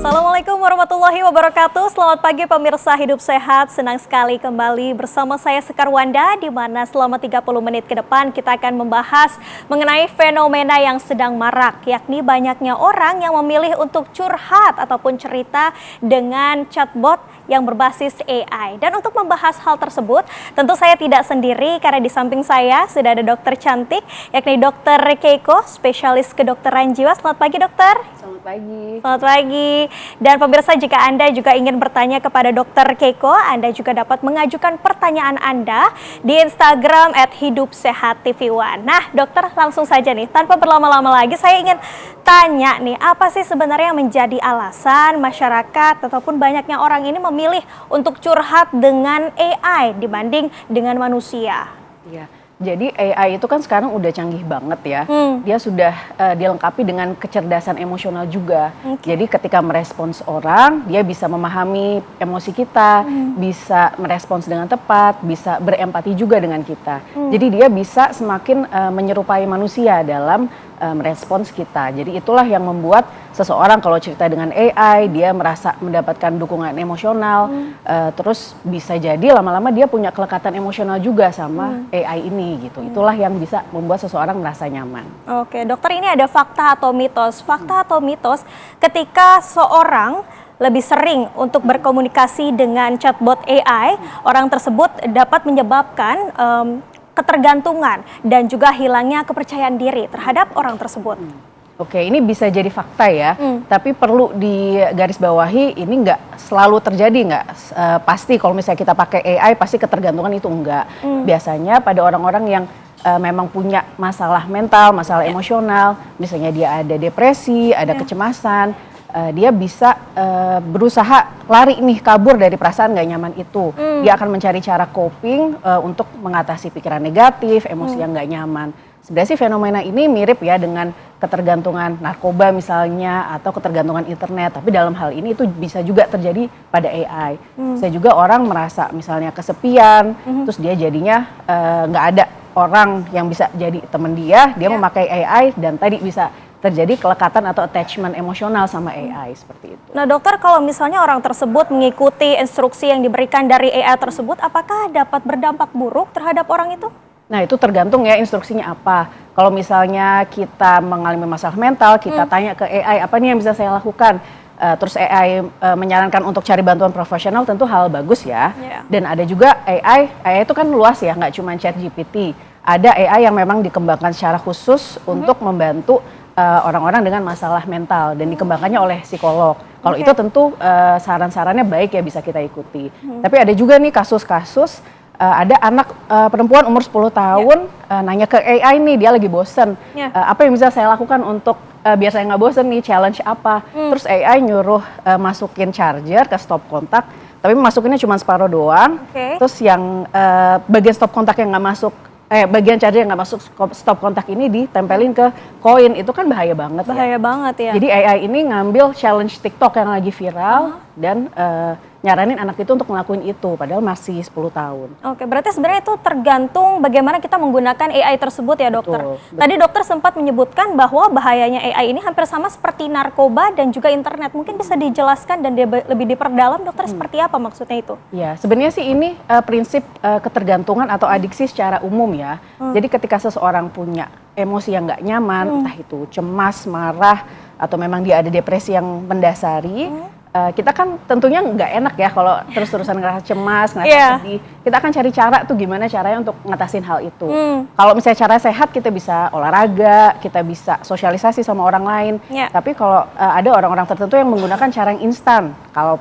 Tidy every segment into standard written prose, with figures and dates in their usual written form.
Assalamualaikum warahmatullahi wabarakatuh. Selamat pagi pemirsa Hidup Sehat. Senang sekali kembali bersama saya Sekar Wanda, di mana selama 30 menit ke depan kita akan membahas mengenai fenomena yang sedang marak, yakni banyaknya orang yang memilih untuk curhat ataupun cerita dengan chatbot yang berbasis AI. Dan untuk membahas hal tersebut, tentu saya tidak sendiri karena di samping saya sudah ada dokter cantik, yakni Dokter Keiko, spesialis kedokteran jiwa. Selamat pagi dokter. Selamat pagi. Selamat pagi. Dan pemirsa, jika Anda juga ingin bertanya kepada Dokter Keiko, Anda juga dapat mengajukan pertanyaan Anda di Instagram @hidupsehattv1. Nah, dokter, langsung saja nih, tanpa berlama-lama lagi, saya ingin tanya nih, apa sih sebenarnya yang menjadi alasan masyarakat ataupun banyaknya orang ini memilih untuk curhat dengan AI dibanding dengan manusia? Iya. Jadi AI itu kan sekarang udah canggih banget ya. Dia sudah dilengkapi dengan kecerdasan emosional juga. Jadi ketika merespons orang, dia bisa memahami emosi kita, bisa merespons dengan tepat, bisa berempati juga dengan kita. Jadi dia bisa semakin menyerupai manusia dalam merespons kita. Jadi itulah yang membuat seseorang kalau cerita dengan AI, dia merasa mendapatkan dukungan emosional, terus bisa jadi lama-lama dia punya kelekatan emosional juga sama AI ini gitu. Itulah yang bisa membuat seseorang merasa nyaman. Oke, dokter, ini ada fakta atau mitos. Fakta atau mitos ketika seorang lebih sering untuk berkomunikasi dengan chatbot AI, orang tersebut dapat menyebabkan ketergantungan dan juga hilangnya kepercayaan diri terhadap orang tersebut. Oke, ini bisa jadi fakta ya, tapi perlu digarisbawahi ini nggak selalu terjadi, nggak pasti kalau misalnya kita pakai AI pasti ketergantungan itu enggak. Biasanya pada orang-orang yang memang punya masalah mental, masalah emosional, misalnya dia ada depresi, ada kecemasan, dia bisa berusaha lari nih, kabur dari perasaan nggak nyaman itu. Dia akan mencari cara coping untuk mengatasi pikiran negatif, emosi yang nggak nyaman. Sebenarnya sih fenomena ini mirip ya dengan ketergantungan narkoba misalnya atau ketergantungan internet. Tapi dalam hal ini itu bisa juga terjadi pada AI. Saya juga orang merasa misalnya kesepian, terus dia jadinya nggak ada orang yang bisa jadi teman dia memakai AI dan tadi bisa terjadi kelekatan atau attachment emosional sama AI seperti itu. Nah dokter, kalau misalnya orang tersebut mengikuti instruksi yang diberikan dari AI tersebut, apakah dapat berdampak buruk terhadap orang itu? Nah itu tergantung ya instruksinya apa. Kalau misalnya kita mengalami masalah mental, kita tanya ke AI, apa nih yang bisa saya lakukan? Terus AI menyarankan untuk cari bantuan profesional, tentu hal bagus ya. Dan ada juga AI itu kan luas ya, nggak cuma ChatGPT. Ada AI yang memang dikembangkan secara khusus untuk membantu orang-orang dengan masalah mental dan dikembangkannya oleh psikolog. Kalau itu tentu saran-sarannya baik ya, bisa kita ikuti. Tapi ada juga nih kasus-kasus ada anak perempuan umur 10 tahun nanya ke AI nih, dia lagi bosen. Apa yang bisa saya lakukan untuk biar saya nggak bosen nih, challenge apa? Terus AI nyuruh masukin charger ke stop kontak, tapi masukinnya cuma separuh doang. Terus yang bagian stop kontak yang nggak masuk, bagian charger yang nggak masuk stop kontak ini ditempelin ke koin, itu kan bahaya banget. Bahaya banget ya. Jadi AI ini ngambil challenge TikTok yang lagi viral dan nyaranin anak itu untuk ngelakuin itu, padahal masih 10 tahun. Oke, berarti sebenarnya itu tergantung bagaimana kita menggunakan AI tersebut ya dokter. Betul. Tadi dokter sempat menyebutkan bahwa bahayanya AI ini hampir sama seperti narkoba dan juga internet. Mungkin bisa dijelaskan dan lebih diperdalam dokter, seperti apa maksudnya itu? Ya, sebenarnya sih ini prinsip ketergantungan atau adiksi secara umum ya. Jadi ketika seseorang punya emosi yang nggak nyaman, entah itu cemas, marah, atau memang dia ada depresi yang mendasari, kita kan tentunya nggak enak ya kalau terus-terusan ngerasa cemas, ngerasa sedih. Kita akan cari cara tuh gimana caranya untuk ngatasin hal itu. Kalau misalnya cara sehat, kita bisa olahraga, kita bisa sosialisasi sama orang lain. Tapi kalau ada orang-orang tertentu yang menggunakan cara yang instan, kalau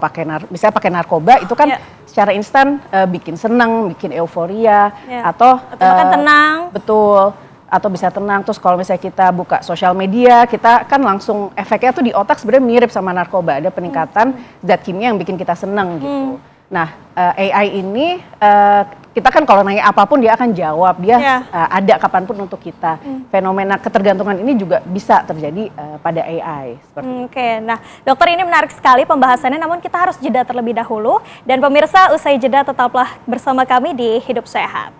misalnya pakai narkoba itu kan secara instan bikin senang, bikin euforia, atau makan tenang. Betul. Atau bisa tenang. Terus kalau misalnya kita buka sosial media, kita kan langsung efeknya tuh di otak sebenarnya mirip sama narkoba, ada peningkatan zat kimia yang bikin kita seneng gitu. Nah, AI ini kita kan kalau nanya apapun dia akan jawab, dia ada kapanpun untuk kita. Fenomena ketergantungan ini juga bisa terjadi pada AI. Oke, nah dokter, ini menarik sekali pembahasannya, namun kita harus jeda terlebih dahulu. Dan pemirsa, usai jeda tetaplah bersama kami di Hidup Sehat.